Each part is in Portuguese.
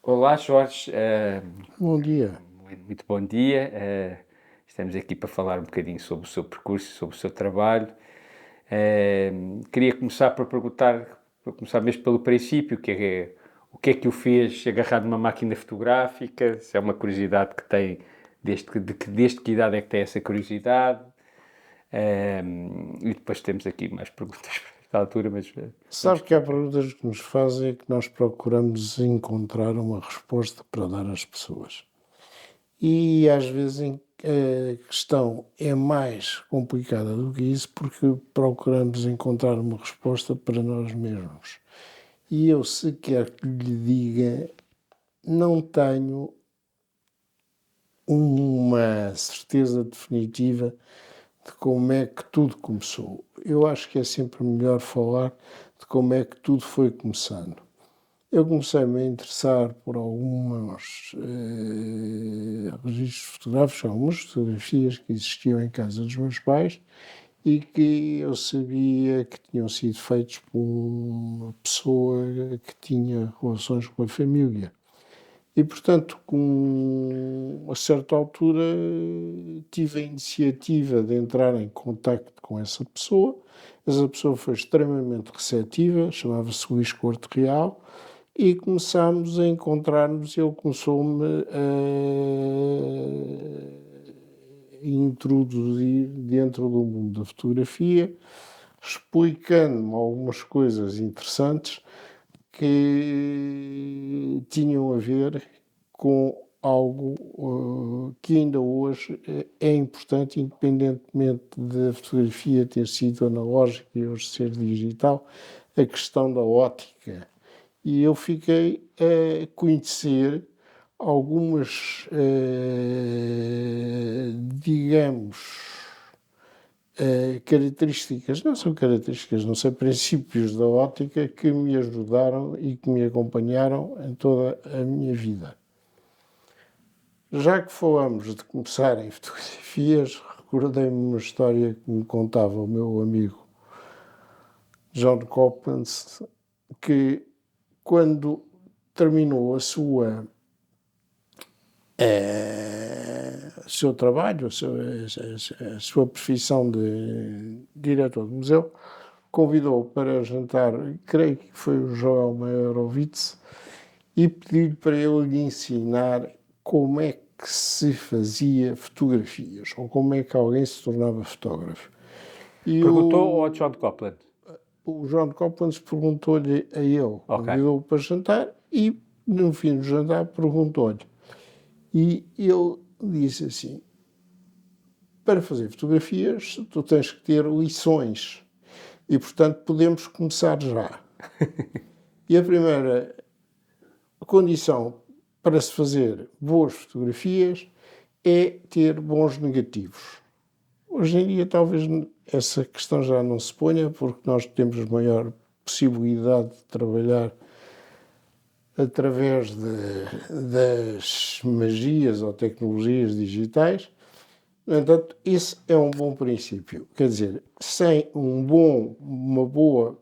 Olá, Jorge. Bom dia. Muito bom dia. Estamos aqui para falar um bocadinho sobre o seu percurso, sobre o seu trabalho. Queria começar por perguntar, para começar mesmo pelo princípio, o que é que o fez agarrar numa máquina fotográfica? Se é uma curiosidade que tem, desde que idade é que tem essa curiosidade? E depois temos aqui mais perguntas para esta altura, mas vamos Sabe que há começar. perguntas que nos fazem e que nós procuramos encontrar uma resposta para dar às pessoas. E às vezes a questão é mais complicada do que isso porque procuramos encontrar uma resposta para nós mesmos. E eu, se quer que lhe diga, não tenho uma certeza definitiva de como é que tudo começou. Eu acho que é sempre melhor falar de como é que tudo foi começando. Eu comecei-me a interessar por alguns registros fotográficos, algumas fotografias que existiam em casa dos meus pais e que eu sabia que tinham sido feitos por uma pessoa que tinha relações com a família. E, portanto, com a certa altura, tive a iniciativa de entrar em contacto com essa pessoa. Essa pessoa foi extremamente receptiva, chamava-se Luís Corte Real, e começámos a encontrar-nos. Ele começou-me a introduzir dentro do mundo da fotografia, explicando-me algumas coisas interessantes que tinham a ver com algo que ainda hoje é importante, independentemente da fotografia ter sido analógica e hoje ser digital, a questão da ótica. E eu fiquei a conhecer algumas, digamos, características, não são características, não são princípios da ótica que me ajudaram e que me acompanharam em toda a minha vida. Já que falamos de começar em fotografias, recordei-me uma história que me contava o meu amigo John Copeland, que quando terminou o seu trabalho, a sua profissão de diretor de museu, convidou-o para jantar, creio que foi o Joel Meyerowitz, e pediu-lhe para ele lhe ensinar como é que se fazia fotografias, ou como é que alguém se tornava fotógrafo. E Perguntou ao John Copland. o John Copeland perguntou-lhe a ele, Ok. convidou-o para jantar e, no fim do jantar, perguntou-lhe. E ele disse assim, para fazer fotografias, tu tens que ter lições. E, portanto, podemos começar já. E a primeira condição para se fazer boas fotografias é ter bons negativos. Hoje em dia, talvez essa questão já não se ponha, porque nós temos maior possibilidade de trabalhar através das magias ou tecnologias digitais. No entanto, esse é um bom princípio. Quer dizer, sem uma boa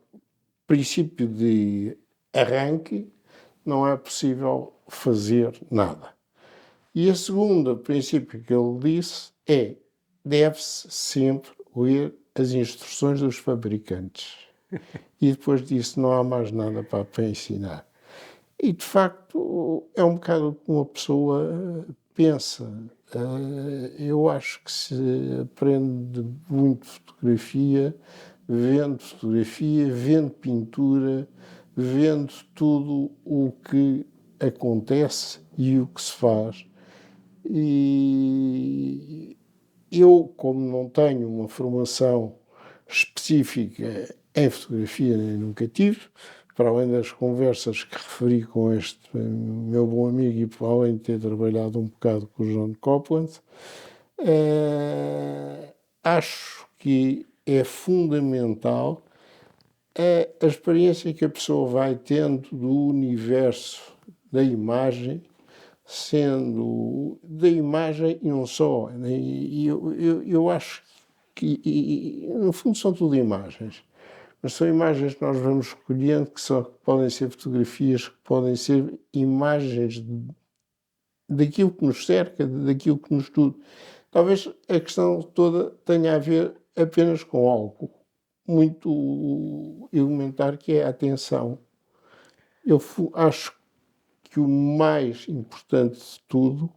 princípio de arranque, não é possível fazer nada. E a segunda princípio que ele disse é: deve-se sempre ler as instruções dos fabricantes. E depois disso não há mais nada para ensinar. E de facto é um bocado como uma pessoa pensa. Eu acho que se aprende muito fotografia, vendo pintura, vendo tudo o que acontece e o que se faz. E eu, como não tenho uma formação específica em fotografia, nem nunca tive, para além das conversas que referi com este meu bom amigo e para além de ter trabalhado um bocado com o John Copeland, acho que é fundamental a experiência que a pessoa vai tendo do universo da imagem, sendo da imagem e não só. E eu acho que, no fundo, são tudo imagens. mas são imagens que nós vamos escolhendo, que só podem ser fotografias, que podem ser imagens daquilo que nos cerca, daquilo que nos tudo. Talvez a questão toda tenha a ver apenas com algo muito elementar, que é a atenção. Eu acho que o mais importante de tudo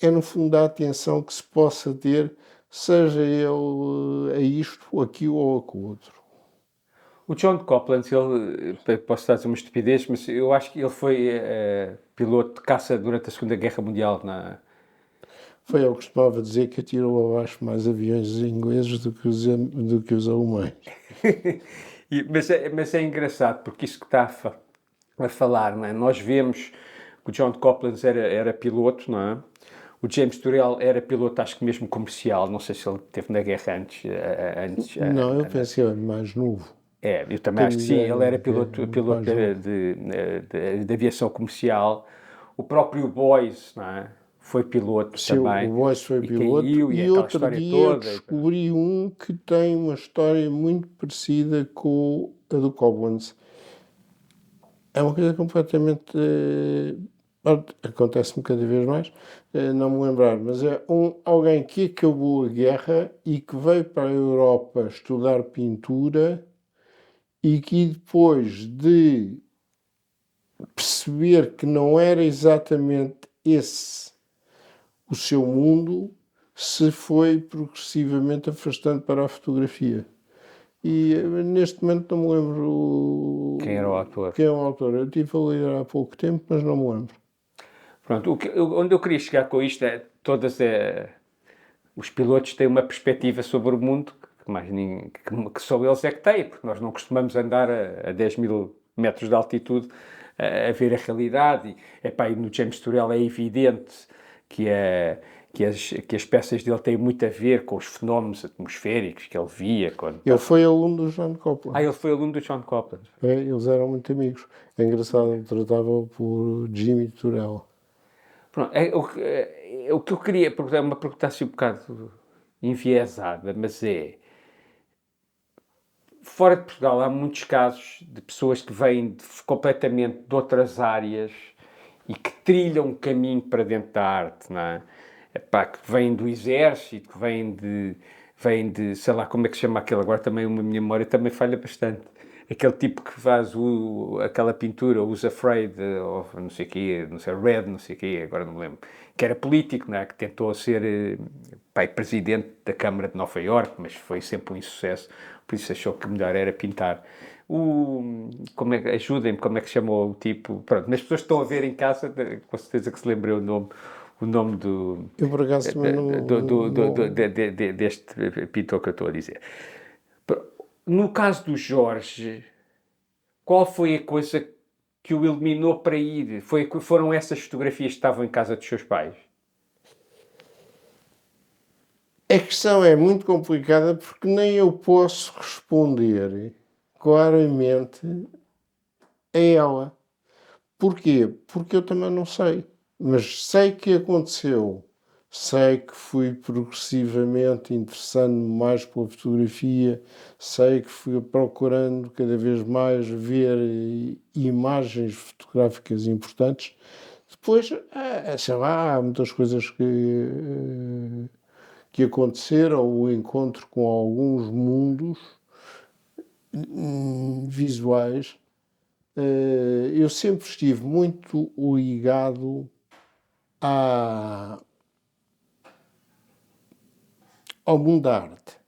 é, no fundo, a atenção que se possa ter, seja ele a isto, ou aquilo ou aquilo outro. O John Copland, posso estar a dizer uma estupidez, mas eu acho que ele foi piloto de caça durante a Segunda Guerra Mundial. Foi eu que costumava dizer que atirou abaixo mais aviões ingleses do que os alemães. Mas é engraçado, porque isso que está a falar, não é? Nós vemos que o John Copland era piloto, não é? O James Turrell era piloto, acho que mesmo comercial, não sei se ele esteve na guerra antes. Não, eu pensei, é mais novo. Eu também acho que sim, ele era piloto mais novo. de aviação comercial. O próprio Boyce, não é? Foi piloto Sim, também. o Boyce foi E piloto. caiu, e E aquela outro história dia toda. descobri um que tem uma história muito parecida com a do Coblenz. É uma coisa completamente. Acontece-me cada vez mais, não me lembrar, mas é alguém que acabou a guerra e que veio para a Europa estudar pintura e que depois de perceber que não era exatamente esse o seu mundo, se foi progressivamente afastando para a fotografia. E neste momento não me lembro Quem era o autor? quem é o autor. Eu estive a ler há pouco tempo, mas não me lembro. Pronto, onde eu queria chegar com isto é os pilotos têm uma perspectiva sobre o mundo que, mais ninguém, que só eles é que têm, porque nós não costumamos andar a 10 mil metros de altitude a ver a realidade. E no James Turrell é evidente que, que as peças dele têm muito a ver com os fenómenos atmosféricos que ele via. Ele foi aluno do John Copland. Ele foi aluno do John Copland. Eles eram muito amigos. É engraçado, ele tratava por Jimmy Turrell. Pronto, o que eu queria perguntar, é uma pergunta assim um bocado enviesada, mas fora de Portugal há muitos casos de pessoas que vêm completamente de outras áreas e que trilham um caminho para dentro da arte, não é? Que vêm do exército, que vêm de, sei lá, como é que se chama aquele, agora também uma minha memória também falha bastante. Aquele tipo que faz aquela pintura, Who's Afraid of não sei o quê, não sei, Red, não sei o quê, agora não me lembro. Que era político, não é? Que tentou ser presidente da Câmara de Nova Iorque, mas foi sempre um insucesso, por isso achou que melhor era pintar. Ajudem-me, como é que se chamou o tipo? Pronto, mas as pessoas que estão a ver em casa, com certeza que se lembrem o nome Eu, por acaso, também deste pintor que eu estou a dizer. No caso do Jorge, qual foi a coisa que o eliminou para ir? Foram essas fotografias que estavam em casa dos seus pais? A questão é muito complicada porque nem eu posso responder claramente a ela. Porquê? Porque eu também não sei. Mas sei que aconteceu. Sei que fui progressivamente interessando-me mais pela fotografia, sei que fui procurando cada vez mais ver imagens fotográficas importantes. Depois, sei lá, há muitas coisas que aconteceram, o encontro com alguns mundos visuais. Eu sempre estive muito ligado ao mundo da arte.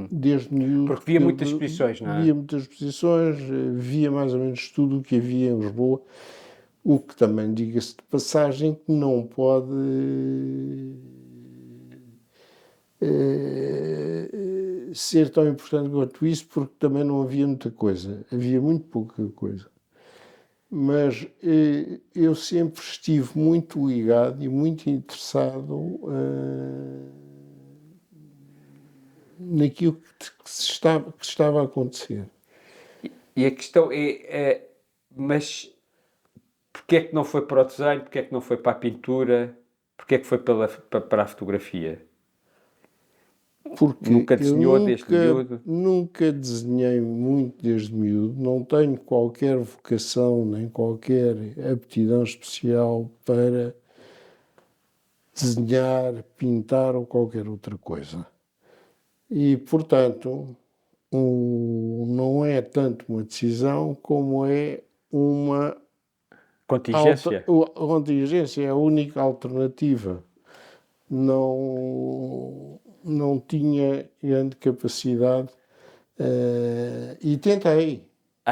Desde miúdo. Porque via muitas exposições, não é? Via muitas exposições, via mais ou menos tudo o que havia em Lisboa. O que também, diga-se de passagem, que não pode ser tão importante quanto isso, porque também não havia muita coisa. Havia muito pouca coisa. Mas eu sempre estive muito ligado e muito interessado naquilo que estava a acontecer. E a questão mas porquê é que não foi para o desenho? Porquê é que não foi para a pintura? Porquê é que foi para a fotografia? Porque Nunca eu desenhou desde miúdo? nunca desenhei muito desde miúdo, não tenho qualquer vocação nem qualquer aptidão especial para desenhar, pintar ou qualquer outra coisa. E, portanto, não é tanto uma decisão como é uma Contingência? a contingência, é a única alternativa. Não tinha grande capacidade e tentei.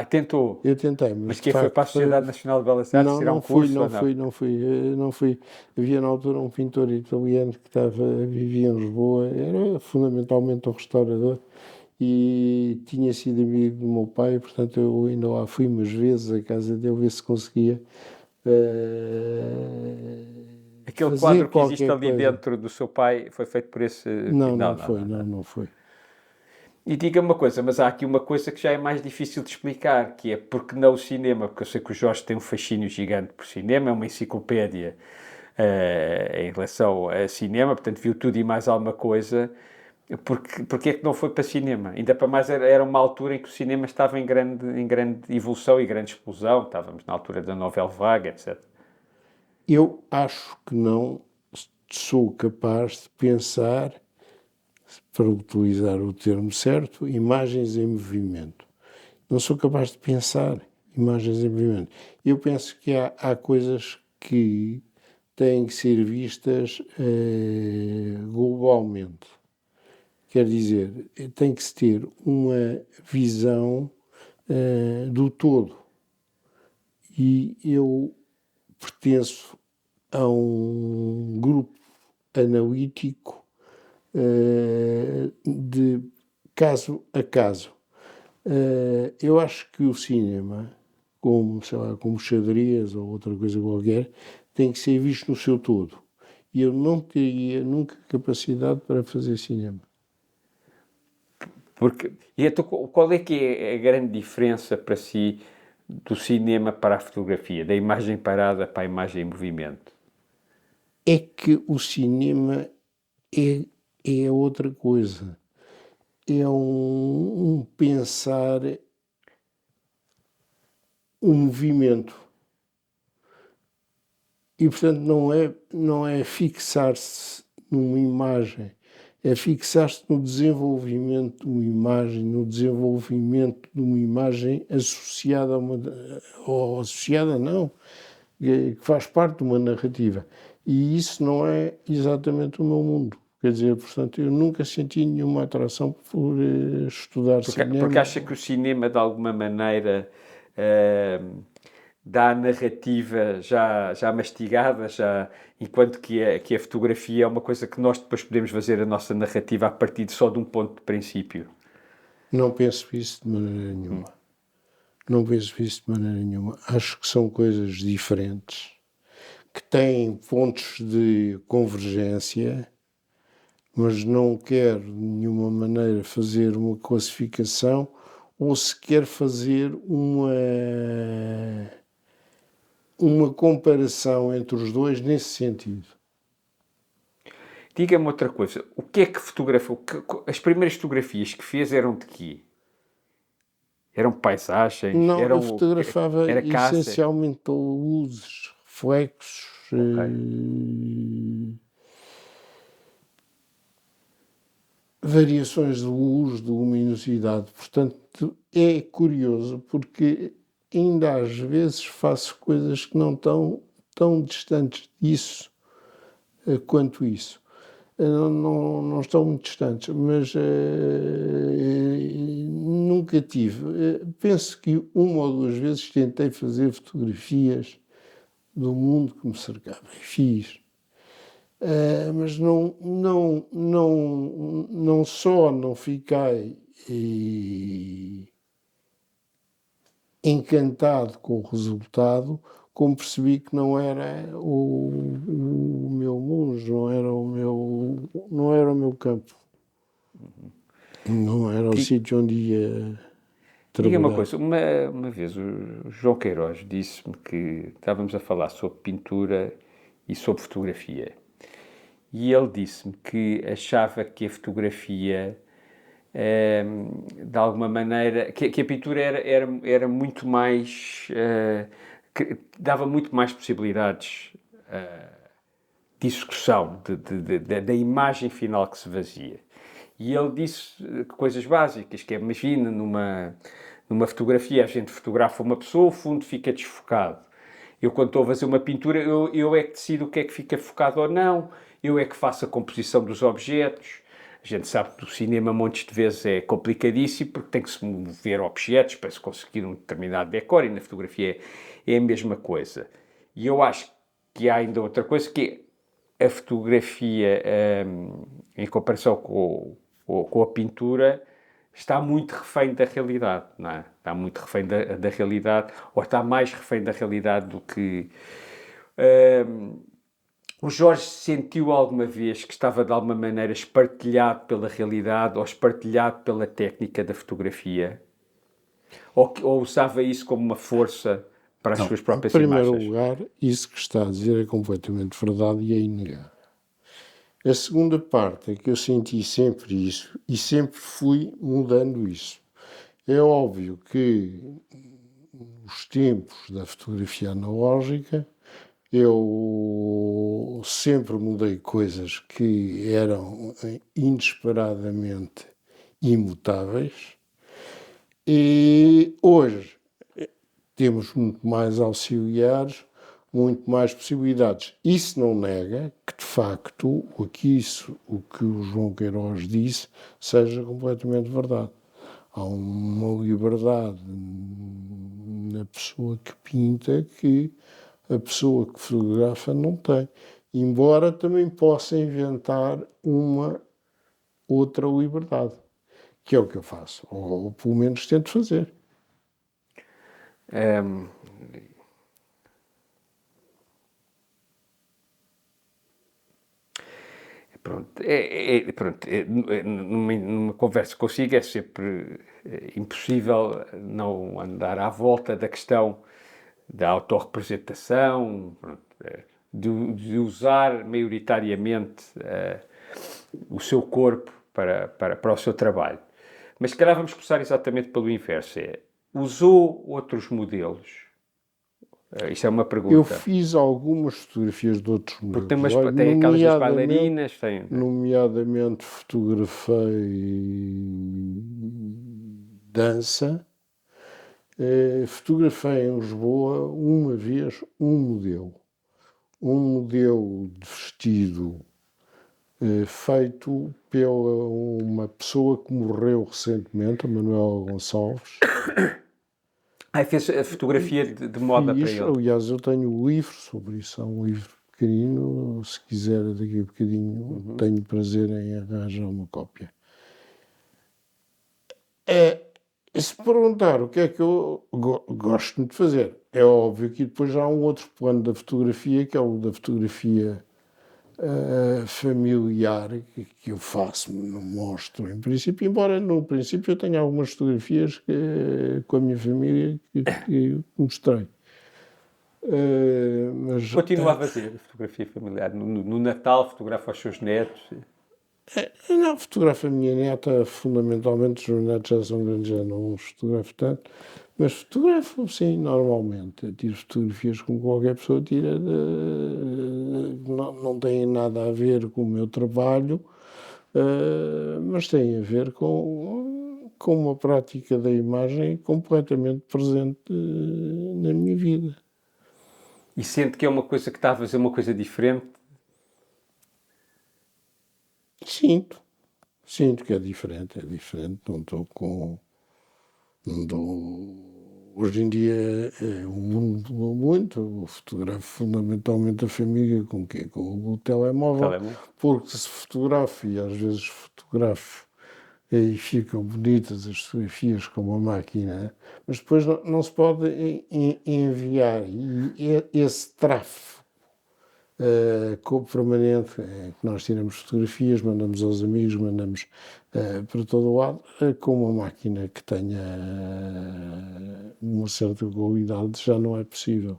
Tentou. Eu tentei, mas Mas de que foi para a facto Sociedade Nacional de Belas Artes não, tirar um curso ou não? não fui. Havia na altura um pintor italiano que vivia em Lisboa, era fundamentalmente um restaurador e tinha sido amigo do meu pai, portanto eu ainda lá fui umas vezes à casa dele ver se conseguia Aquele fazer quadro que existe qualquer ali coisa. dentro do seu pai foi feito por esse. Não, Não, não não, foi, não, não. não foi. E diga-me uma coisa, mas há aqui uma coisa que já é mais difícil de explicar, que é porque não o cinema? Porque eu sei que o Jorge tem um fascínio gigante por cinema, é uma enciclopédia em relação a cinema, portanto viu tudo e mais alguma coisa. Porque é que não foi para cinema? Ainda para mais era uma altura em que o cinema estava em grande evolução e grande explosão. Estávamos na altura da novela vaga, etc. Eu acho que não sou capaz de pensar, para utilizar o termo certo, imagens em movimento. Não sou capaz de pensar imagens em movimento. Eu penso que há coisas que têm que ser vistas globalmente. Quer dizer, tem que se ter uma visão do todo. E eu pertenço a um grupo analítico de caso a caso. Eu acho que o cinema, como, sei lá, como xadrez ou outra coisa qualquer, tem que ser visto no seu todo. E eu não teria nunca capacidade para fazer cinema. E então, qual é que é a grande diferença para si do cinema para a fotografia, da imagem parada para a imagem em movimento? É que o cinema é outra coisa. É um pensar um movimento. E, portanto, não é fixar-se numa imagem, é fixar-se no desenvolvimento de uma imagem, no desenvolvimento de uma imagem associada a uma. Ou associada, não, que faz parte de uma narrativa. E isso não é exatamente o meu mundo. Quer dizer, portanto, eu nunca senti nenhuma atração por estudar Porque cinema. acha que o cinema, de alguma maneira, eh, dá a narrativa já mastigada, enquanto que a fotografia é uma coisa que nós depois podemos fazer a nossa narrativa a partir só de um ponto de princípio. Não penso isso de maneira nenhuma. Não penso isso de maneira nenhuma. Acho que são coisas diferentes, que têm pontos de convergência, mas não quero de nenhuma maneira fazer uma classificação ou sequer fazer uma comparação entre os dois nesse sentido. Diga-me outra coisa, o que é que fotografou? As primeiras fotografias que fez eram de quê? Eram paisagens? Não, eu fotografava Era caça? essencialmente luzes, reflexos, Ok. variações de luz, de luminosidade. Portanto, é curioso porque ainda às vezes faço coisas que não estão tão distantes disso quanto isso. Não estão muito distantes, mas nunca tive. Penso que uma ou duas vezes tentei fazer fotografias do mundo que me cercava. Fiz. Mas não só não fiquei encantado com o resultado, como percebi que não era o meu mundo, não era o meu campo, não era o Di- sítio onde ia Diga-me uma trabalhar. coisa, uma vez o João Queiroz disse-me que estávamos a falar sobre pintura e sobre fotografia. e ele disse-me que achava que a fotografia, de alguma maneira, que a pintura era muito mais, que dava muito mais possibilidades de execução, da imagem final que se fazia. E ele disse coisas básicas, que é, imagina, numa fotografia, a gente fotografa uma pessoa, o fundo fica desfocado. Eu, quando estou a fazer uma pintura, eu é que decido o que é que fica focado ou não, eu é que faço a composição dos objetos. A gente sabe que o cinema, montes de vezes, é complicadíssimo, porque tem que se mover objetos para se conseguir um determinado decor, e na fotografia é a mesma coisa. E eu acho que há ainda outra coisa, que é a fotografia, em comparação com a pintura, está muito refém da realidade, não é? Está muito refém da realidade, ou está mais refém da realidade do que... o Jorge sentiu alguma vez que estava de alguma maneira espartilhado pela realidade ou espartilhado pela técnica da fotografia? Ou usava isso como uma força para as Não, suas em próprias primeiro imagens? lugar, isso que está a dizer é completamente verdade e é inegável. A segunda parte é que eu senti sempre isso e sempre fui mudando isso. É óbvio que nos tempos da fotografia analógica eu sempre mudei coisas que eram inesperadamente imutáveis e hoje temos muito mais auxiliares, muito mais possibilidades. Isso não nega que, de facto, o que o João Queiroz disse seja completamente verdade. Há uma liberdade na pessoa que pinta que a pessoa que fotografa não tem. Embora também possa inventar uma outra liberdade, que é o que eu faço, ou pelo menos tento fazer. Um, Pronto, numa conversa consigo é sempre impossível não andar à volta da questão da autorrepresentação, pronto, de usar maioritariamente o seu corpo para o seu trabalho. Mas se calhar vamos começar exatamente pelo inverso. Usou outros modelos? Isso é uma Eu pergunta. fiz algumas fotografias de outros Porque tem, modelos, olha, tem aquelas das bailarinas, tem... nomeadamente fotografei dança, fotografei em Lisboa uma vez um modelo de vestido feito pela uma pessoa que morreu recentemente, a Manuela Gonçalves. Fez a fotografia de moda para Fiz, ele. aliás, eu tenho um livro sobre isso, há um livro pequenino, se quiser daqui a bocadinho, tenho prazer em arranjar uma cópia. Se perguntar o que é que eu gosto de fazer, é óbvio que depois já há um outro plano da fotografia, que é o da fotografia familiar, que eu faço, não mostro em princípio, embora no princípio eu tenha algumas fotografias com a minha família que mostrei. Mas Continua a fazer fotografia familiar. No Natal fotografa os seus netos. eu não fotografo a minha neta, fundamentalmente os meus netos já são grandes, já não os fotografo tanto, mas fotografo sim, normalmente. Eu tiro fotografias como qualquer pessoa tira, não têm nada a ver com o meu trabalho, mas têm a ver com uma prática da imagem completamente presente na minha vida. E sente que é uma coisa que está a fazer uma coisa diferente. Sinto que é diferente, não estou com. Não estou. Hoje em dia o mundo mudou muito, eu fotografo fundamentalmente a família com quê? Com o telemóvel, Telemóvel. porque se fotografo e às vezes fotografo e ficam bonitas as fotografias com uma máquina, mas depois não se pode enviar e esse tráfego permanente, que nós tiramos fotografias, mandamos aos amigos, mandamos para todo o lado, com uma máquina que tenha uma certa qualidade, já não é possível.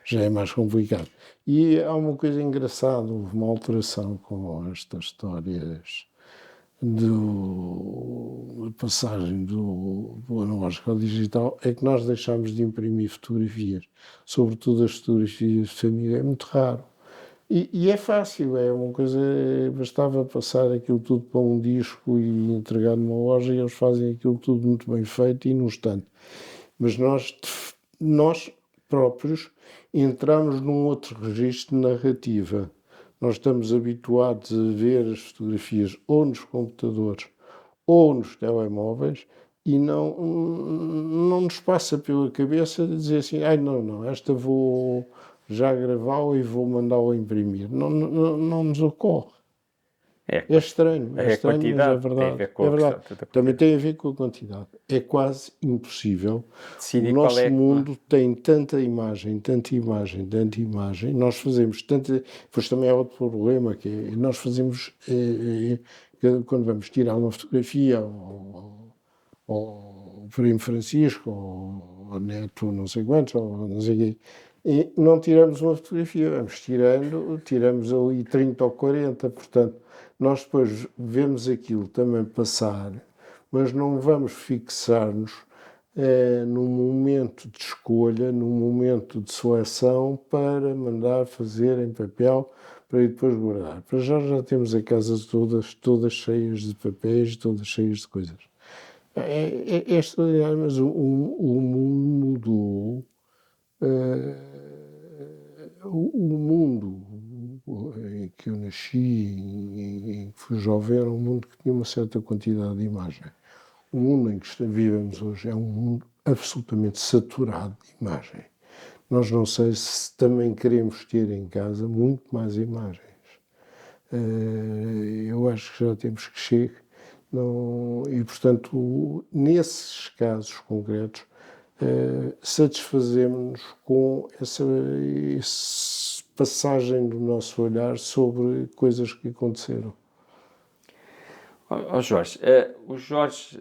já é mais complicado. E há uma coisa engraçada, houve uma alteração com estas histórias da passagem do analógico ao digital, é que nós deixámos de imprimir fotografias, sobretudo as fotografias de família, é muito raro. E é fácil, é uma coisa, bastava passar aquilo tudo para um disco e entregar numa loja e eles fazem aquilo tudo muito bem feito e num instante. Mas nós próprios entramos num outro registro de narrativa. Nós estamos habituados a ver as fotografias ou nos computadores ou nos telemóveis e não nos passa pela cabeça de dizer assim, não, esta vou já gravá-la e vou mandá-la imprimir. Não nos ocorre. É É estranho, a mas é quantidade, tem a verdade. ver com É a verdade. questão da Também quantidade. tem a ver com a quantidade. É quase impossível. O Decidir qual nosso é que... mundo tem tanta imagem, tanta imagem, tanta imagem. Nós fazemos tanta. Pois também é outro problema, que é, nós fazemos. Quando vamos tirar uma fotografia ao Primo Francisco, ou ao Neto, não sei quantos, ou não sei o quê, e não tiramos uma fotografia, vamos tiramos ali 30 ou 40, portanto, nós depois vemos aquilo também passar, mas não vamos fixar-nos num momento de escolha, num momento de seleção para mandar fazer em papel para ir depois guardar. Para já temos a casa todas cheias de papéis, todas cheias de coisas. É extraordinário, mas o mundo mudou. O mundo em que eu nasci, em que fui jovem, era um mundo que tinha uma certa quantidade de imagem. O mundo em que vivemos hoje é um mundo absolutamente saturado de imagem. Nós não sei se também queremos ter em casa muito mais imagens. Eu acho que já temos que chegar. Não, e, portanto, nesses casos concretos, satisfazemos-nos com essa passagem do nosso olhar sobre coisas que aconteceram. Jorge, o Jorge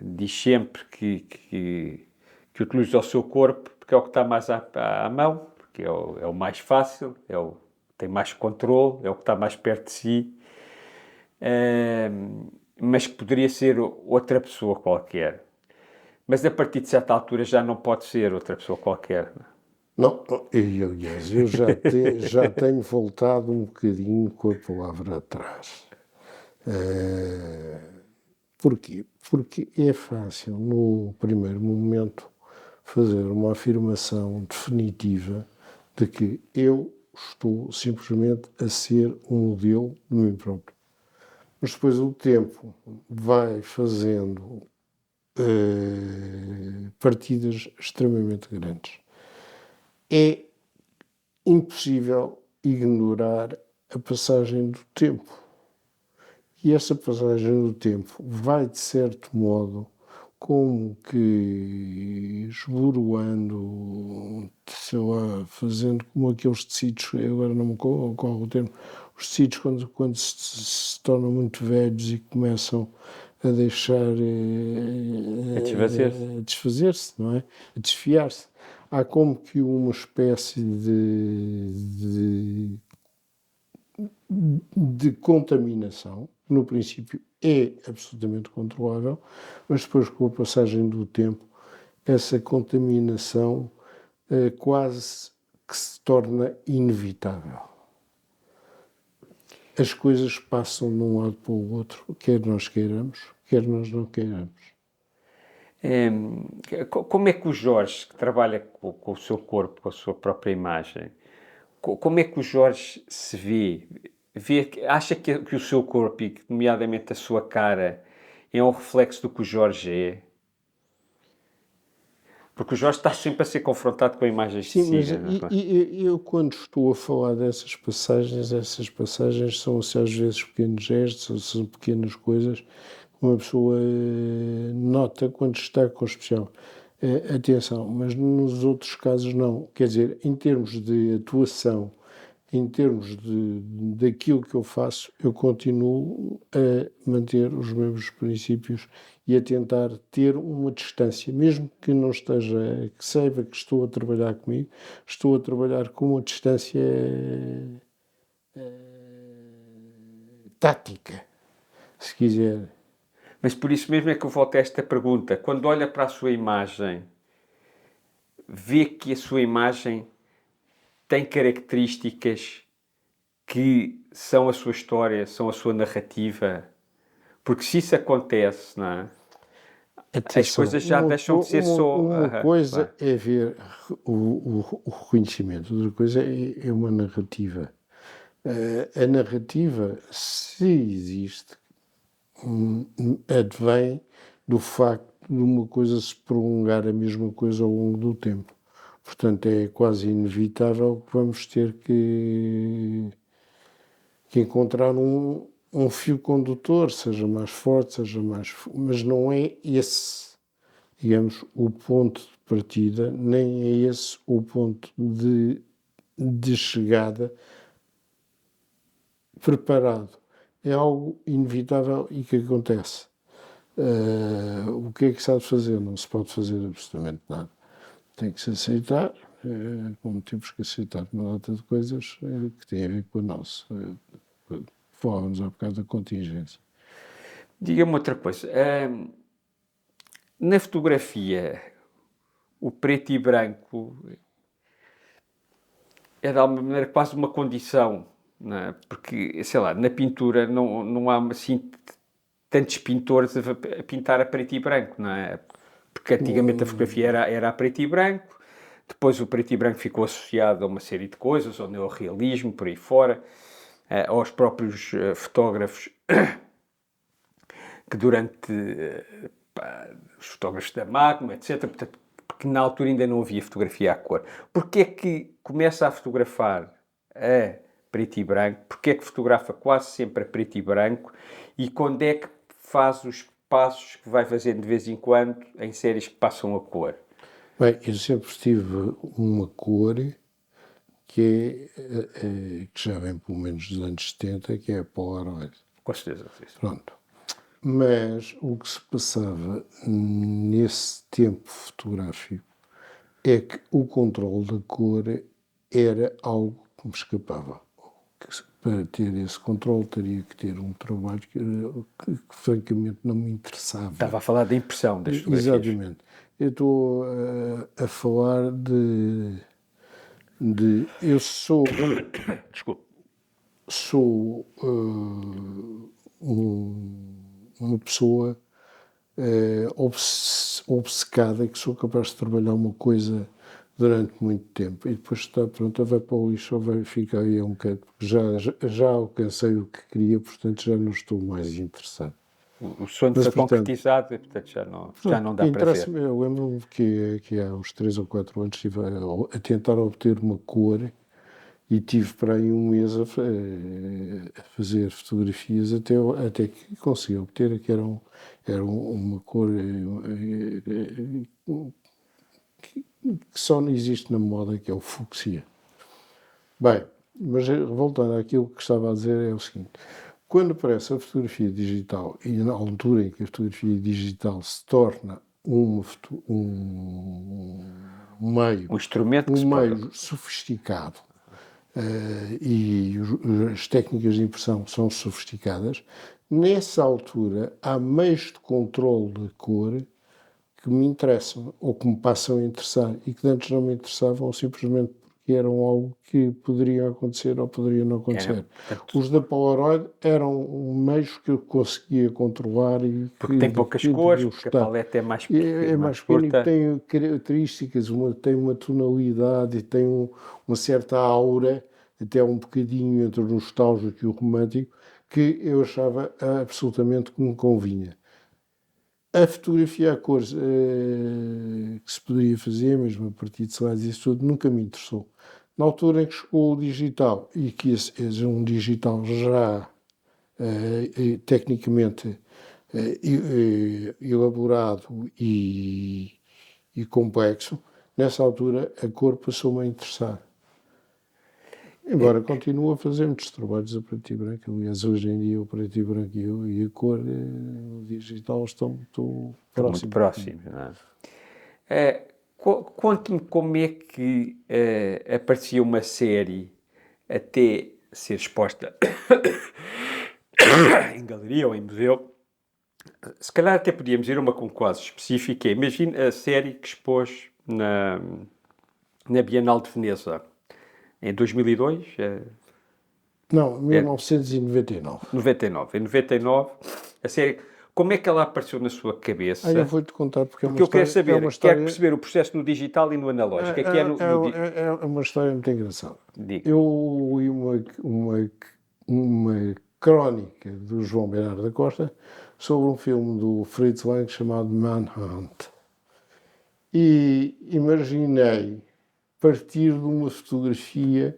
diz sempre que utiliza o seu corpo porque é o que está mais à mão, porque é o mais fácil, tem mais controle, é o que está mais perto de si, mas que poderia ser outra pessoa qualquer. Mas a partir de certa altura já não pode ser outra pessoa qualquer. Não, aliás, eu já tenho voltado um bocadinho com a palavra atrás. Porquê? Porque é fácil, no primeiro momento, fazer uma afirmação definitiva de que eu estou simplesmente a ser um modelo de mim próprio. Mas depois o tempo vai fazendo partidas extremamente grandes. É impossível ignorar a passagem do tempo. E essa passagem do tempo vai, de certo modo, como que esboroando, sei lá, fazendo como aqueles tecidos, agora não me ocorre o termo, os tecidos quando se tornam muito velhos e começam a deixar desfazer-se. a desfazer-se, não é? A desfiar-se. Há como que uma espécie de contaminação, que no princípio é absolutamente controlável, mas depois com a passagem do tempo, essa contaminação quase que se torna inevitável. As coisas passam de um lado para o outro, quer nós queiramos, quer nós não queiramos. Como é que o Jorge, que trabalha com o seu corpo, com a sua própria imagem, como é que o Jorge se vê? Acha que o seu corpo, e nomeadamente a sua cara, é um reflexo do que o Jorge é? Porque o Jorge está sempre a ser confrontado com imagens de Sim, mas si, não é? eu quando estou a falar dessas passagens são às vezes pequenos gestos, ou são pequenas coisas que uma pessoa nota quando está com o especial. Atenção, mas nos outros casos não. Quer dizer, em termos de atuação em termos daquilo que eu faço, eu continuo a manter os mesmos princípios e a tentar ter uma distância, mesmo que não esteja, que saiba que estou a trabalhar comigo, estou a trabalhar com uma distância tática, se quiser. Mas por isso mesmo é que eu volto a esta pergunta. Quando olha para a sua imagem, vê que a sua imagem tem características que são a sua história, são a sua narrativa. Porque se isso acontece, não é? As Atenção, coisas já deixam de ser só. uma Claro. coisa é ver o reconhecimento, outra coisa é uma narrativa. A narrativa, se existe, advém do facto de uma coisa se prolongar a mesma coisa ao longo do tempo. Portanto, é quase inevitável que vamos ter que encontrar um fio condutor, seja mais forte, seja mais. Mas não é esse, digamos, o ponto de partida, nem é esse o ponto de chegada preparado. É algo inevitável e que acontece. O que é que se há de fazer? Não se pode fazer absolutamente nada. Tem que se aceitar, como temos que aceitar uma data de coisas que têm a ver com a nossa. Falávamos há bocado da contingência. Diga-me outra coisa. Na fotografia, o preto e branco é de alguma maneira quase uma condição, não é? Porque, sei lá, na pintura não há assim tantos pintores a pintar a preto e branco, não é? Porque antigamente a fotografia era a preto e branco, depois o preto e branco ficou associado a uma série de coisas, ao neorrealismo, por aí fora, aos próprios fotógrafos que durante os fotógrafos da Magma, etc., portanto, porque na altura ainda não havia fotografia à cor. Porquê é que começa a fotografar a preto e branco? Porquê é que fotografa quase sempre a preto e branco? E quando é que faz os passos que vai fazendo de vez em quando em séries que passam a cor? Bem, eu sempre tive uma cor que que já vem pelo menos dos anos 70, que é a Polaroid. Com certeza. Pronto. Mas o que se passava nesse tempo fotográfico é que o controle da cor era algo que me escapava. Para ter esse controle teria que ter um trabalho que francamente não me interessava. Estava a falar da impressão das fotografias. Exatamente. Eu estou a falar eu Desculpe. sou uma pessoa obcecada, que sou capaz de trabalhar uma coisa durante muito tempo e depois está pronto, vai para o lixo ou vai ficar aí um bocado, porque já alcancei o que queria, portanto já não estou mais interessado. O sonho Mas, foi portanto, concretizado e, portanto, já não dá para ver. Eu lembro-me que há uns 3 ou 4 anos estive a tentar obter uma cor e tive para aí um mês a fazer fotografias até que consegui obter, que era uma cor que só não existe na moda, que é o fúcsia. Bem, mas voltando àquilo que estava a dizer, é o seguinte: quando aparece a fotografia digital e na altura em que a fotografia digital se torna um meio, Um instrumento que se pode. sofisticado, e as técnicas de impressão são sofisticadas, nessa altura há meios de controle da cor que me interessam ou que me passam a interessar e que antes não me interessavam simplesmente porque eram algo que poderia acontecer ou poderia não acontecer. Portanto, Os da Polaroid eram meios que eu conseguia controlar e porque tem poucas que cores, deviam porque a estar. paleta é mais, É mais mais pequeno e curta. tem características, tem uma tonalidade e tem uma certa aura, até um bocadinho entre o nostálgico e o romântico, que eu achava absolutamente que me convinha. A fotografia a cores que se poderia fazer, mesmo a partir de slides e isso tudo, nunca me interessou. Na altura em que chegou o digital, e que esse é um digital já tecnicamente elaborado e complexo, nessa altura a cor passou-me a interessar. Embora continue a fazer muitos trabalhos a preto e branco. Aliás, hoje em dia o preto e branco e a cor o digital estão muito Estão muito próximos. próximos, não é? Conte-me como é que aparecia uma série até ser exposta em galeria ou em museu. Se calhar até podíamos ir a uma com quase específica. Imagina a série que expôs na Bienal de Veneza em 2002, Não, 1999. 99. Em 99, a série, como é que ela apareceu na sua Eu cabeça? vou-te contar porque Porque eu quero é saber, uma quero história, perceber o processo no digital e no analógico. Aqui é é uma história muito engraçada. Diga. Eu li uma crónica do João Bernardo da Costa sobre um filme do Fritz Lang chamado Manhunt. E imaginei partir de uma fotografia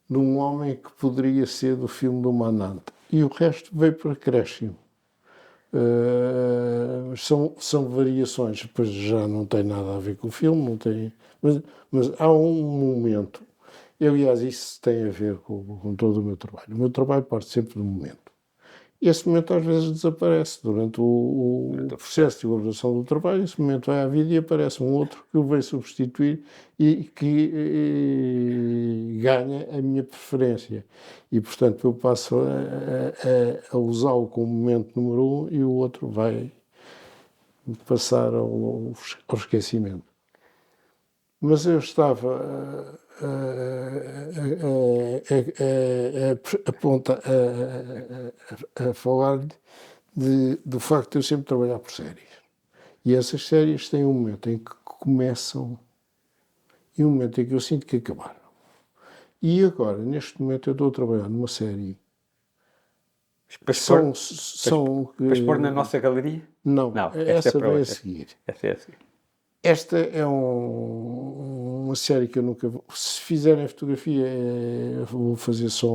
de um homem que poderia ser do filme do Manhunt. E o resto veio por acréscimo. São variações, depois já não tem nada a ver com o filme, não tem, mas há um momento, e aliás isso tem a ver com todo o meu trabalho. O meu trabalho parte sempre do momento. E esse momento às vezes desaparece durante o processo de elaboração do trabalho, esse momento vai à vida e aparece um outro que o vem substituir e que ganha a minha preferência. E, portanto, eu passo a usá-lo como momento número um e o outro vai passar ao esquecimento. Mas eu estava a falar do facto de eu sempre trabalhar por séries. E essas séries têm um momento em que começam e um momento em que eu sinto que acabaram. E agora, neste momento, eu estou a trabalhar numa série. Para expor na nossa galeria? Não, esta é essa para vem a outra. seguir. Esta é a seguir. Esta é uma série que eu nunca vou. Se fizerem fotografia, vou fazer só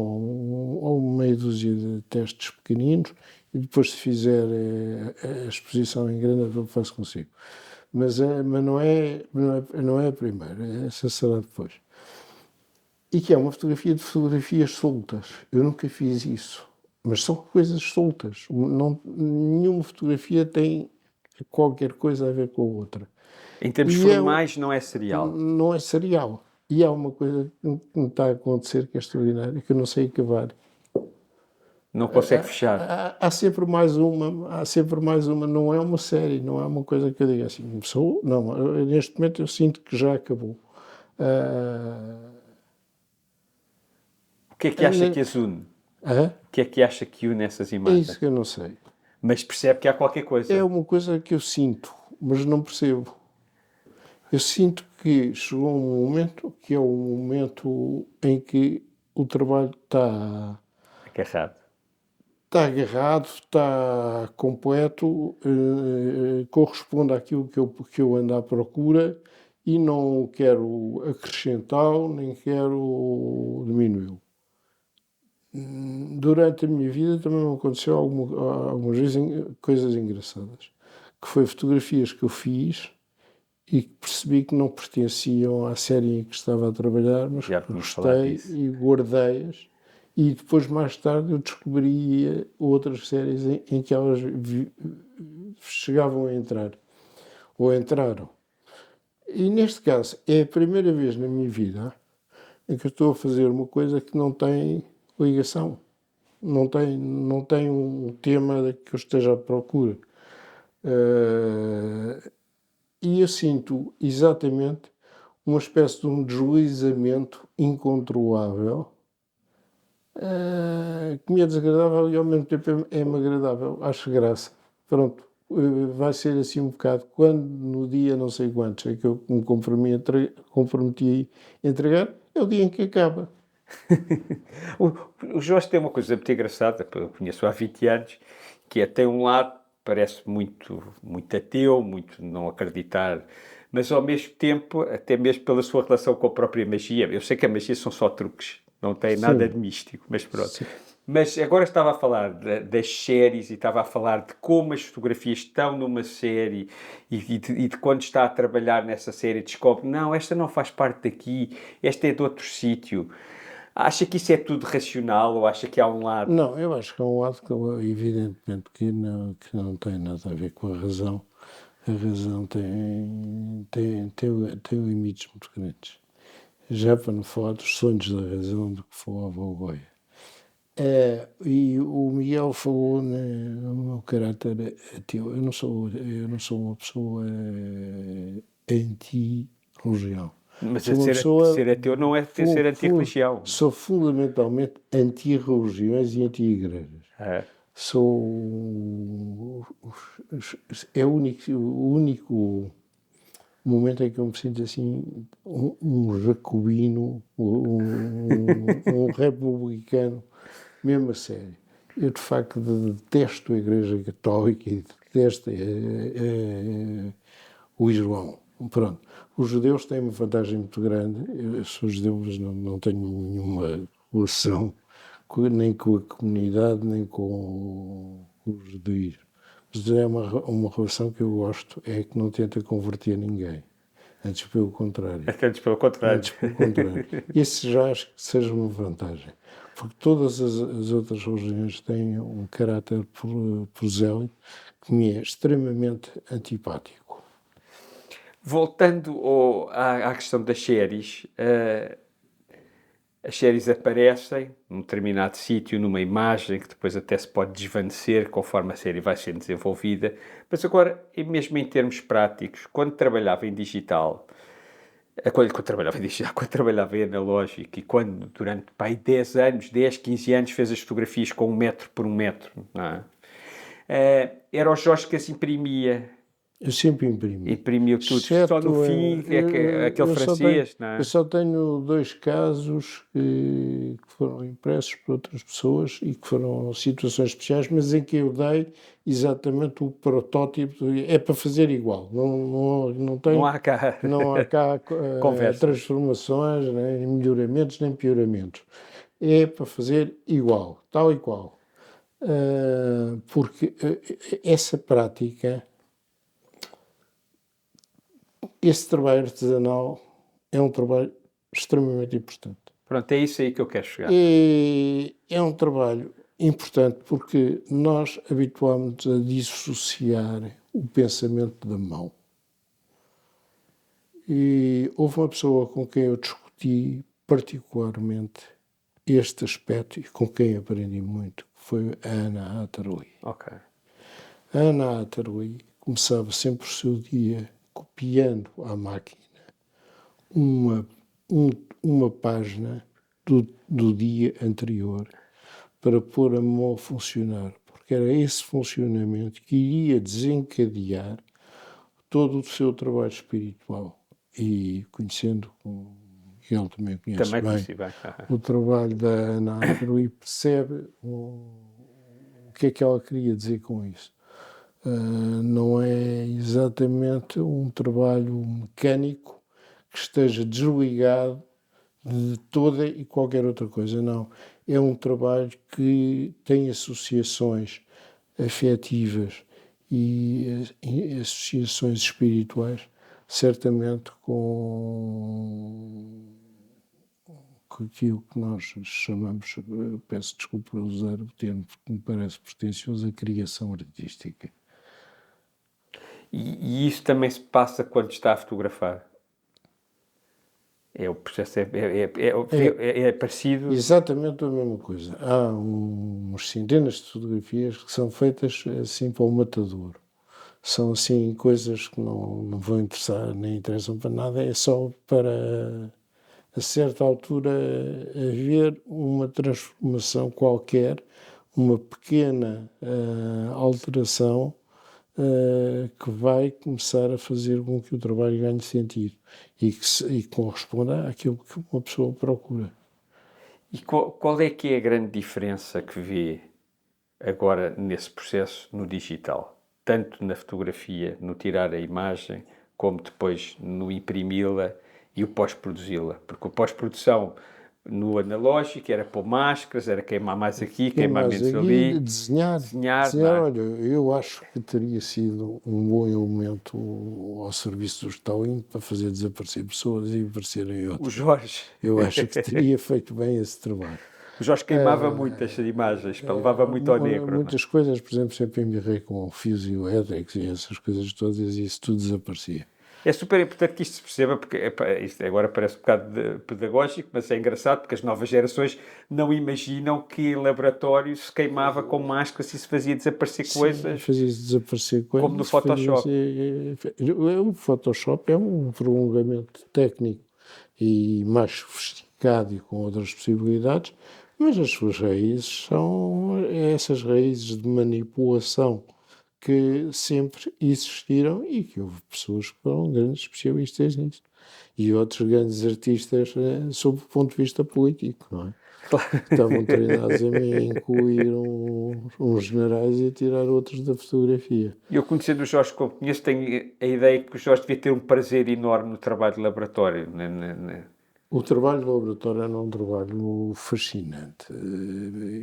meia dúzia de testes pequeninos e depois, se fizer a exposição em grande, eu faço consigo. Mas não é a primeira, essa será depois. E que é uma fotografia de fotografias soltas. Eu nunca fiz isso. Mas são coisas soltas. Nenhuma fotografia tem qualquer coisa a ver com a outra. Em termos E formais, não é serial. não é serial. E há uma coisa que me está a acontecer que é extraordinária, que eu não sei acabar. Não consegue fechar. Há sempre mais uma, não é uma série, não é uma coisa que eu diga assim, não, neste momento eu sinto que já acabou. O que é que acha que as une? O que é que acha que une essas É imagens? isso que eu não sei. Mas percebe que há qualquer coisa. É uma coisa que eu sinto, mas não percebo. Eu sinto que chegou um momento que é o momento em que o trabalho está Agarrado. agarrado, está completo, corresponde àquilo que eu ando à procura e não quero acrescentá-lo, nem quero diminuí-lo. Durante a minha vida também me aconteceu algumas vezes coisas engraçadas, que foi fotografias que eu fiz e que percebi que não pertenciam à série em que estava a trabalhar, mas Já que tínhamos falado gostei disso. e guardei-as. E depois, mais tarde, eu descobri outras séries em que elas chegavam a entrar, ou entraram. E neste caso, é a primeira vez na minha vida em que eu estou a fazer uma coisa que não tem ligação. Não tem um tema que eu esteja à procura. E eu sinto exatamente uma espécie de um deslizamento incontrolável que me é desagradável e ao mesmo tempo é-me agradável. Acho graça. Pronto, vai ser assim um bocado. Quando no dia não sei quantos é que eu me comprometi a entregar, é o dia em que acaba. O Jorge tem uma coisa muito engraçada, eu conheço há 20 anos, que é, tem um lado, parece muito, muito ateu, muito não acreditar, mas ao mesmo tempo, até mesmo pela sua relação com a própria magia, eu sei que a magia são só truques, não tem nada de místico, mas pronto. Sim. Mas agora estava a falar das séries e estava a falar de como as fotografias estão numa série e de quando está a trabalhar nessa série descobre, não, esta não faz parte daqui, esta é de outro sítio. Acha que isso é tudo racional ou acha que há um lado? Não, eu acho que é um lado que, evidentemente, que não tem nada a ver com a razão. A razão tem limites muito grandes. Já para não falar dos sonhos da razão do que falava o Goya. E o Miguel falou no meu caráter ateu. Eu não sou uma pessoa anti-religião. Mas Sou uma pessoa ser ateu não é ser anti-religião. sou fundamentalmente anti-religiões e anti-igrejas. É. É o único momento em que eu me sinto assim um jacobino, um republicano, mesmo a sério. Eu, de facto, detesto a Igreja Católica e detesto o Islão. Pronto. Os judeus têm uma vantagem muito grande. Eu sou judeu, mas não tenho nenhuma relação nem com a comunidade, nem com o judaísmo. Mas é uma relação que eu gosto, é que não tenta converter ninguém. Antes pelo contrário. Antes pelo contrário. Antes pelo contrário. Isso já acho que seja uma vantagem. Porque todas as outras religiões têm um caráter prosélito que me é extremamente antipático. Voltando à questão das séries, as séries aparecem num determinado sítio, numa imagem que depois até se pode desvanecer conforme a série vai sendo desenvolvida. Mas agora, e mesmo em termos práticos, quando trabalhava em digital, quando trabalhava em analógico e quando durante 10, 15 anos fez as fotografias com 1 metro por 1 metro, não é? Era o Jorge que as imprimia. Eu sempre imprimo. Imprimiu tudo. Só no fim, aquele francês, não é? Eu só tenho 2 casos que foram impressos por outras pessoas e que foram situações especiais, mas em que eu dei exatamente o protótipo. É para fazer igual. Não há cá não há cá conversa. transformações, nem melhoramentos, nem pioramentos. É para fazer igual, tal e qual. Porque essa prática, esse trabalho artesanal é um trabalho extremamente importante. Pronto, é isso aí que eu quero chegar. É um trabalho importante porque nós habituámos a dissociar o pensamento da mão. E houve uma pessoa com quem eu discuti particularmente este aspecto e com quem aprendi muito, foi a Anna Hathaway. Ok. A Anna Hathaway começava sempre o seu dia copiando à máquina uma página do dia anterior para pôr a mão a funcionar, porque era esse funcionamento que iria desencadear todo o seu trabalho espiritual. E conhecendo, ele também conhece Também bem, conheci bem. o trabalho da Ana Hathaway, percebe o que é que ela queria dizer com isso. Não é exatamente um trabalho mecânico que esteja desligado de toda e qualquer outra coisa, não. É um trabalho que tem associações afetivas e associações espirituais, certamente com aquilo que nós chamamos, peço desculpa por usar o termo, porque me parece pretencioso, a criação artística. E isso também se passa quando está a fotografar? O processo é parecido? Exatamente a mesma coisa. Há umas centenas de fotografias que são feitas assim para o matador. São assim coisas que não vão interessar, nem interessam para nada, é só para, a certa altura, haver uma transformação qualquer, uma pequena alteração que vai começar a fazer com que o trabalho ganhe sentido e corresponda àquilo que uma pessoa procura. E qual é que é a grande diferença que vê agora nesse processo no digital? Tanto na fotografia, no tirar a imagem, como depois no imprimi-la e o pós-produzi-la. Porque a pós-produção no analógico, era pôr máscaras, era queimar mais aqui, Quem queimar mais menos aqui, ali. desenhar, Desenhar, não é? olha, eu acho que teria sido um bom elemento ao serviço do Stalin para fazer desaparecer pessoas e aparecerem O outras. Jorge. Eu acho que teria feito bem esse trabalho. O Jorge queimava muito estas imagens, pá, levava muito ao negro, não é? Muitas coisas, por exemplo, sempre embirrei com fios elétricos e essas coisas todas, e isso tudo desaparecia. É super importante que isto se perceba, porque epá, isto agora parece um bocado pedagógico, mas é engraçado porque as novas gerações não imaginam que em laboratório se queimava com máscaras e se fazia desaparecer coisas Fazia-se desaparecer coisas. como no Photoshop. O Photoshop é um prolongamento técnico e mais sofisticado e com outras possibilidades, mas as suas raízes são essas raízes de manipulação que sempre existiram e que houve pessoas que foram grandes especialistas nisso. E outros grandes artistas sob o ponto de vista político, não é? Estavam treinados a incluir uns generais e a tirar outros da fotografia. Eu, conhecendo o Jorge como conheço, tenho a ideia que o Jorge devia ter um prazer enorme no trabalho de laboratório. O trabalho de laboratório era um trabalho fascinante,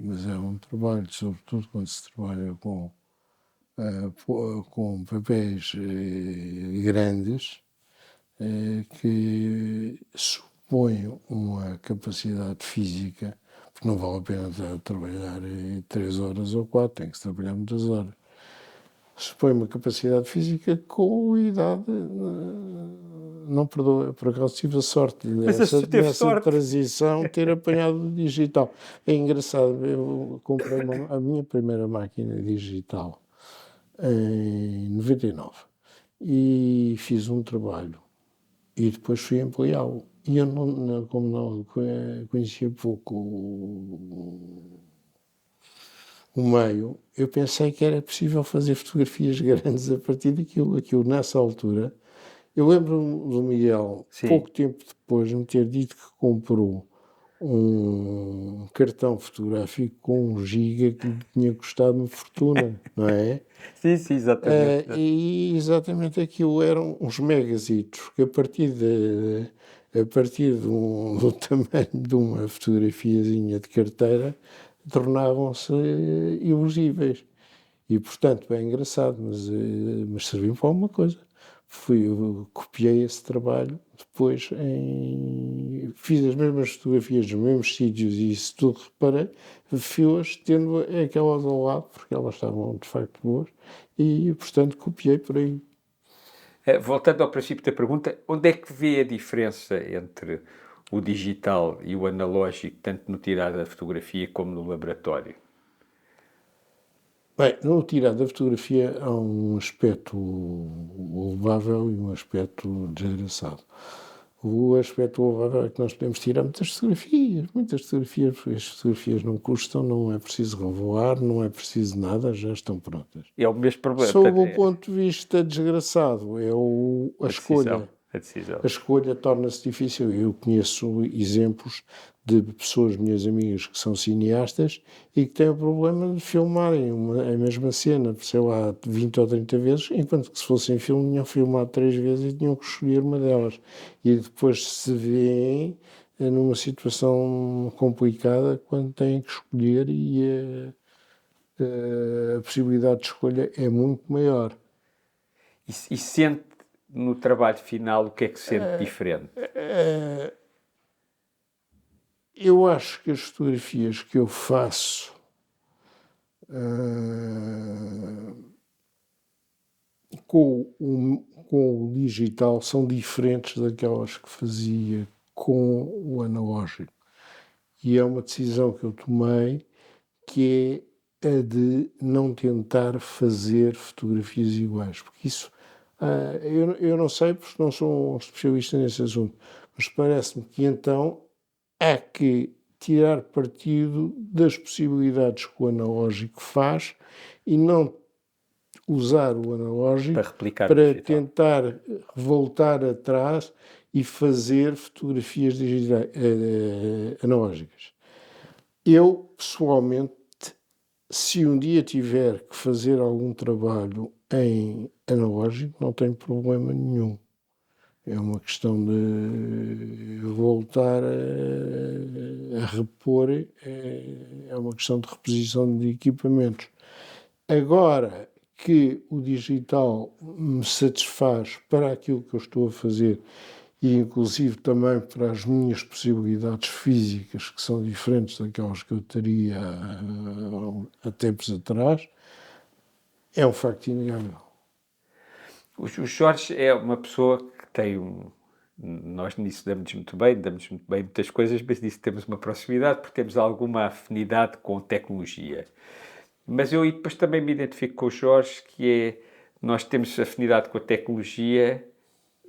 mas é um trabalho, sobretudo quando se trabalha com papéis grandes, que supõem uma capacidade física, porque não vale a pena trabalhar 3 horas ou 4, tem que se trabalhar muitas horas. Supõe uma capacidade física com a idade, não perdoa, por acaso tive a sorte Mas teve nessa sorte. transição ter apanhado o digital. É engraçado, eu comprei a minha primeira máquina digital em 99 e fiz um trabalho e depois fui ampliá-lo. E eu, como não conhecia pouco o meio, eu pensei que era possível fazer fotografias grandes a partir daquilo. Aquilo, nessa altura, eu lembro-me do Miguel, Sim. pouco tempo depois, me ter dito que comprou um cartão fotográfico com 1 giga que lhe tinha custado uma fortuna, não é? Sim, exatamente. E exatamente aquilo eram uns megazitos que a partir do tamanho de uma fotografiazinha de carteira tornavam-se elegíveis. E, portanto, é engraçado, mas serviu para alguma coisa. Eu copiei esse trabalho, depois fiz as mesmas fotografias nos mesmos sítios e isso tudo reparei, fui-as tendo aquelas ao lado, porque elas estavam de facto boas, e, portanto, copiei por aí. Voltando ao princípio da pergunta, onde é que vê a diferença entre o digital e o analógico, tanto no tirar da fotografia como no laboratório? Bem, no tirar da fotografia há um aspecto louvável e um aspecto desgraçado. O aspecto louvável é que nós podemos tirar muitas fotografias, porque as fotografias não custam, não é preciso revelar, não é preciso nada, já estão prontas. É o mesmo problema. Sob Portanto, o ponto de vista desgraçado, é a escolha. a decisão. A escolha torna-se difícil. Eu conheço exemplos de pessoas, minhas amigas, que são cineastas e que têm o problema de filmarem a mesma cena, sei lá, 20 ou 30 vezes, enquanto que se fossem filme, tinham filmado 3 vezes e tinham que escolher uma delas. E depois se vêem numa situação complicada quando têm que escolher e a possibilidade de escolha é muito maior. E sente no trabalho final o que é que sente diferente? Eu acho que as fotografias que eu faço com o digital são diferentes daquelas que fazia com o analógico. E é uma decisão que eu tomei, que é a de não tentar fazer fotografias iguais, porque isso, eu não sei, porque não sou um especialista nesse assunto, mas parece-me que então há que tirar partido das possibilidades que o analógico faz e não usar o analógico Para replicar o para digital. tentar voltar atrás e fazer fotografias digitais, analógicas. Eu, pessoalmente, se um dia tiver que fazer algum trabalho em analógico, não tenho problema nenhum. É uma questão de voltar a repor, é uma questão de reposição de equipamentos. Agora que o digital me satisfaz para aquilo que eu estou a fazer e inclusive também para as minhas possibilidades físicas, que são diferentes daquelas que eu teria há tempos atrás, é um facto inegável. O Jorge é uma pessoa que tem um. Nós nisso damos muito bem muitas coisas, mas nisso temos uma proximidade porque temos alguma afinidade com tecnologia. Mas eu depois também me identifico com o Jorge, que é, nós temos afinidade com a tecnologia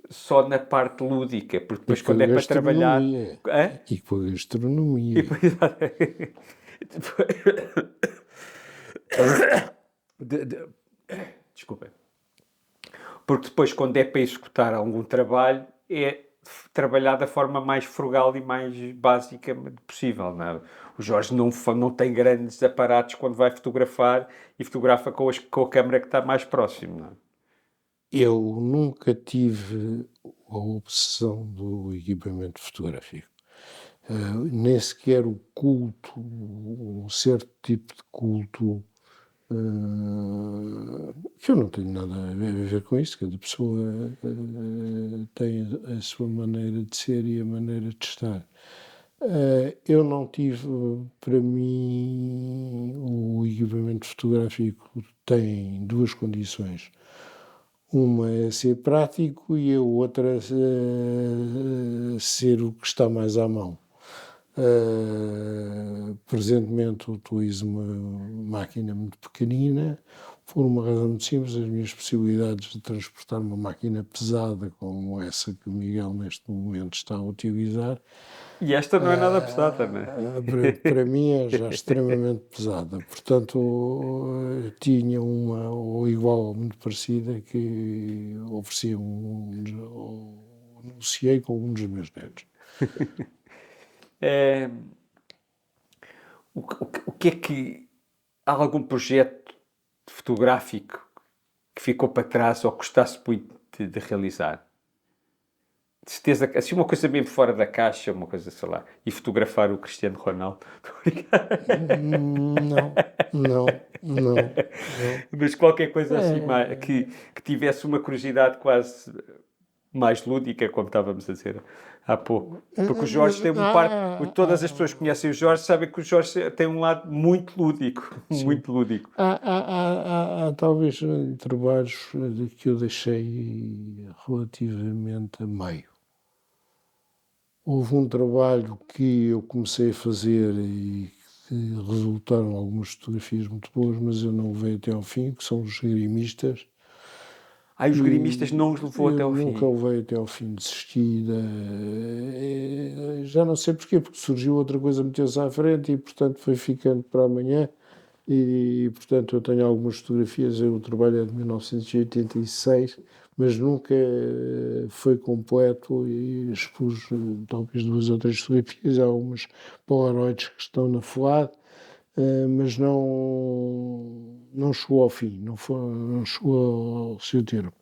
só na parte lúdica, porque E depois com a quando é para trabalhar... gastronomia. Hã? E com a E gastronomia. depois... Desculpa. Porque depois, quando é para executar algum trabalho, é trabalhar da forma mais frugal e mais básica possível. Não é? O Jorge não tem grandes aparatos quando vai fotografar e fotografa com a câmera que está mais próximo. Não é? Eu nunca tive a obsessão do equipamento fotográfico. Nem sequer o culto, um certo tipo de culto, que eu não tenho nada a ver com isso, cada pessoa tem a sua maneira de ser e a maneira de estar. Eu não tive, para mim, o equipamento fotográfico tem duas condições. Uma é ser prático e a outra é ser o que está mais à mão. Presentemente utilizo uma máquina muito pequenina, por uma razão muito simples: as minhas possibilidades de transportar uma máquina pesada como essa que o Miguel neste momento está a utilizar, E esta não é nada pesada, não é? para mim é já extremamente pesada. Portanto, tinha uma ou igual ou muito parecida que oferecia anunciei com um dos meus netos. O que é que... Há algum projeto fotográfico que ficou para trás ou gostasse muito de realizar? De certeza que, assim, uma coisa mesmo fora da caixa, uma coisa, sei lá, e fotografar o Cristiano Ronaldo. Não, não. Mas qualquer coisa assim É, que tivesse uma curiosidade quase mais lúdica, como estávamos a dizer há pouco. Porque o Jorge tem um par. Todas as pessoas que conhecem o Jorge sabem que o Jorge tem um lado muito lúdico. sim. Muito lúdico. Há talvez trabalhos que eu deixei relativamente a meio. Houve um trabalho que eu comecei a fazer e que resultaram algumas fotografias muito boas, mas eu não levei até ao fim, que são os esgrimistas. Ai, os gremistas E não os levou eu até ao nunca fim. levei até ao fim, desisti. Já não sei porquê, porque surgiu outra coisa, meteu-se à frente e, portanto, foi ficando para amanhã. E, portanto, eu tenho algumas fotografias. O trabalho é de 1986, mas nunca foi completo e expus talvez duas ou três fotografias, algumas polaroids que estão na FLAD, mas não chegou ao fim, não chegou ao seu termo.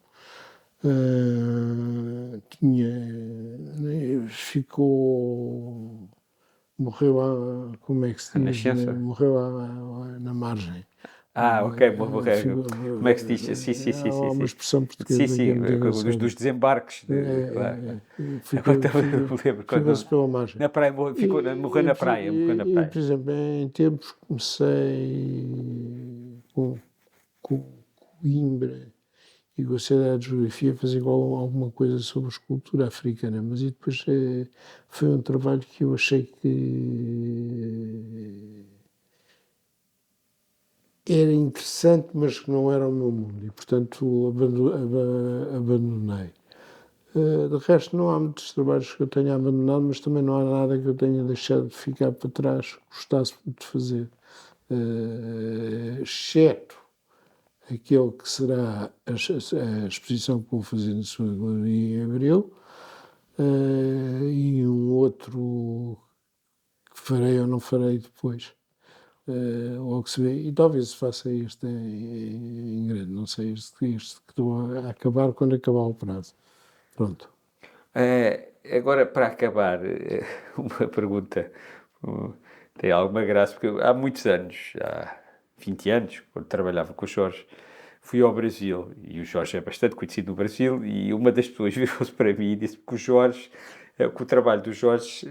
Ficou, morreu como é que se A diz, né? nascença? Morreu na margem. Ah, ok, como é que se diz? Sim, sim, sim, sim, Há uma sim. expressão Sim, portuguesa que sim, é muito dos engraçada. desembarques, claro. Agora também não me lembro Ficou-se quando. pela margem. Na praia, morreu na praia, morreu na Por praia. exemplo, em tempos comecei com Coimbra e gostei da geografia, fazer igual alguma coisa sobre escultura africana, mas e depois foi um trabalho que eu achei que era interessante, mas que não era o meu mundo e, portanto, abandonei. De resto, não há muitos trabalhos que eu tenha abandonado, mas também não há nada que eu tenha deixado de ficar para trás, gostasse muito de fazer. Exceto aquele que será a exposição que vou fazer na sua galeria em abril, e um outro que farei ou não farei depois. Logo se vê, e talvez se faça este em grande, não sei, este que estou a acabar quando acabar o prazo. Pronto. Agora, para acabar, uma pergunta. Tem alguma graça, porque há muitos anos, há 20 anos, quando trabalhava com o Jorge, fui ao Brasil e o Jorge é bastante conhecido no Brasil e uma das pessoas virou-se para mim e disse que o Jorge, que o trabalho do Jorge,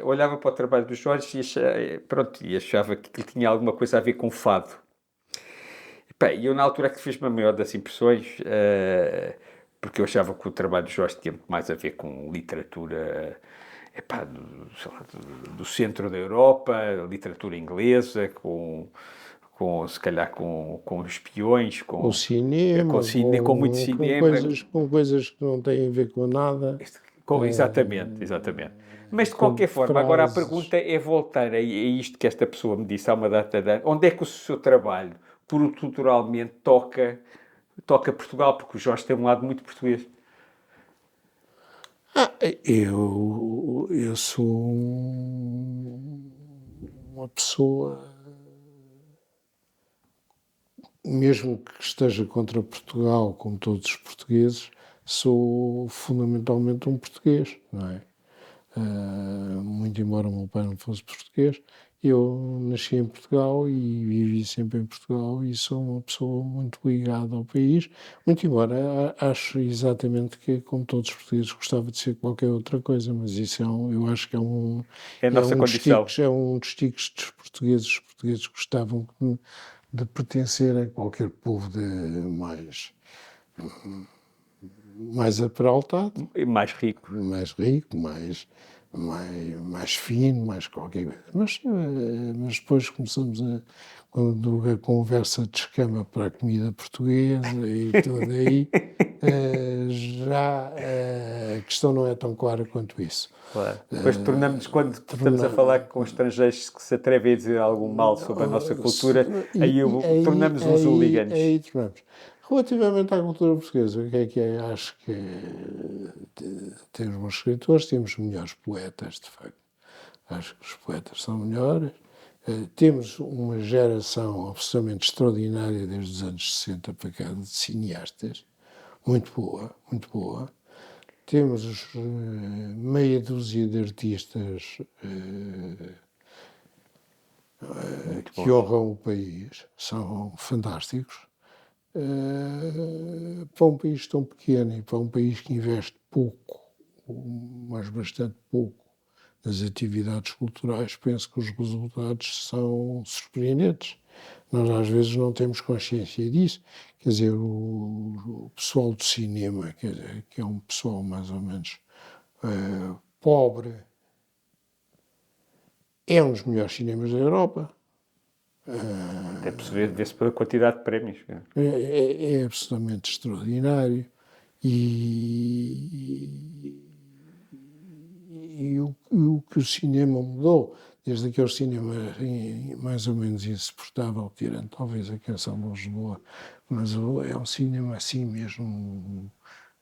olhava para o trabalho do Jorge e pronto, e achava que aquilo tinha alguma coisa a ver com fado. E eu, na altura, que fiz-me a maior das impressões, porque eu achava que o trabalho do Jorge tinha muito mais a ver com literatura, sei lá, do centro da Europa, literatura inglesa, se calhar com espiões, Com cinema, com muito cinema. com coisas que não têm a ver com nada, Exatamente, exatamente. Mas de com qualquer forma, agora a frases. pergunta é voltar a isto que esta pessoa me disse há uma data de anos. Onde é que o seu trabalho, culturalmente, toca Portugal? Porque o Jorge tem um lado muito português. Eu sou uma pessoa, mesmo que esteja contra Portugal, como todos os portugueses, sou fundamentalmente um português, não é? Muito embora o meu pai não fosse português, eu nasci em Portugal e vivi sempre em Portugal e sou uma pessoa muito ligada ao país, muito embora acho exatamente que, como todos os portugueses, gostava de ser qualquer outra coisa, mas isso eu acho que É a nossa condição. é um dos tiques dos portugueses. Os portugueses gostavam de pertencer a qualquer povo mais aperaltado, E mais rico. mais rico, mais fino, mais qualquer coisa. Mas depois quando a conversa descama para a comida portuguesa e tudo aí, já a questão não é tão clara quanto isso. Claro. Depois tornamos, quando estamos a falar com estrangeiros que se atrevem a dizer algum mal sobre a nossa cultura, tornamos uns hooligans. Aí tornamos. Relativamente à cultura portuguesa, o que é? Acho que temos bons escritores, temos melhores poetas, de facto. Acho que os poetas são melhores. Temos uma geração absolutamente extraordinária desde os anos 60 para cá de cineastas, muito boa, muito boa. Temos meia dúzia de artistas que honram o país, são fantásticos. Para um país tão pequeno e para um país que investe pouco, mas bastante pouco, nas atividades culturais, penso que os resultados são surpreendentes. Nós às vezes não temos consciência disso. Quer dizer, o pessoal do cinema, quer dizer, que é um pessoal mais ou menos pobre, é um dos melhores cinemas da Europa. Até vê-se pela quantidade de prémios. É absolutamente extraordinário e o que o cinema mudou, desde aquele cinema mais ou menos insuportável, tirando talvez a Canção de Lisboa, mas é um cinema assim mesmo,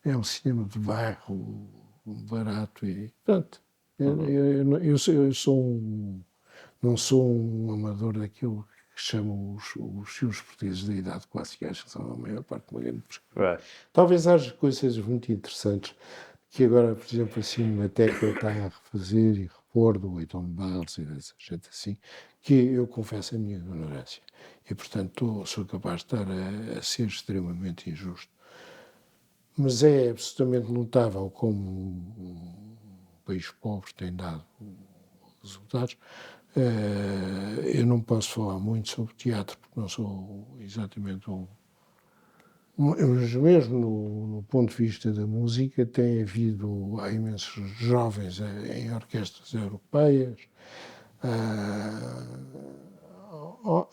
é um cinema de bairro, barato e pronto. Eu não sou um amador daquilo que chamam os filmes portugueses da idade clássica, acho que são a maior parte uma grande porcaria. Talvez haja coisas muito interessantes que agora, por exemplo, a Cinemateca está a refazer e repor, do Eiton Barros e dessa gente assim, que eu confesso a minha ignorância. E, portanto, sou capaz de estar a ser extremamente injusto. Mas é absolutamente notável como um país pobre tem dado resultados. Eu não posso falar muito sobre teatro, porque não sou exatamente mas mesmo no ponto de vista da música, há imensos jovens em orquestras europeias.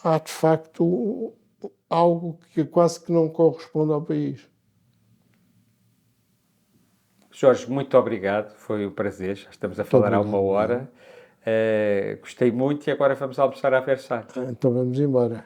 Há, de facto, algo que quase que não corresponde ao país. Jorge, muito obrigado, foi um prazer, já estamos a falar há uma hora. Gostei muito e agora vamos almoçar a Versailles. Então vamos embora.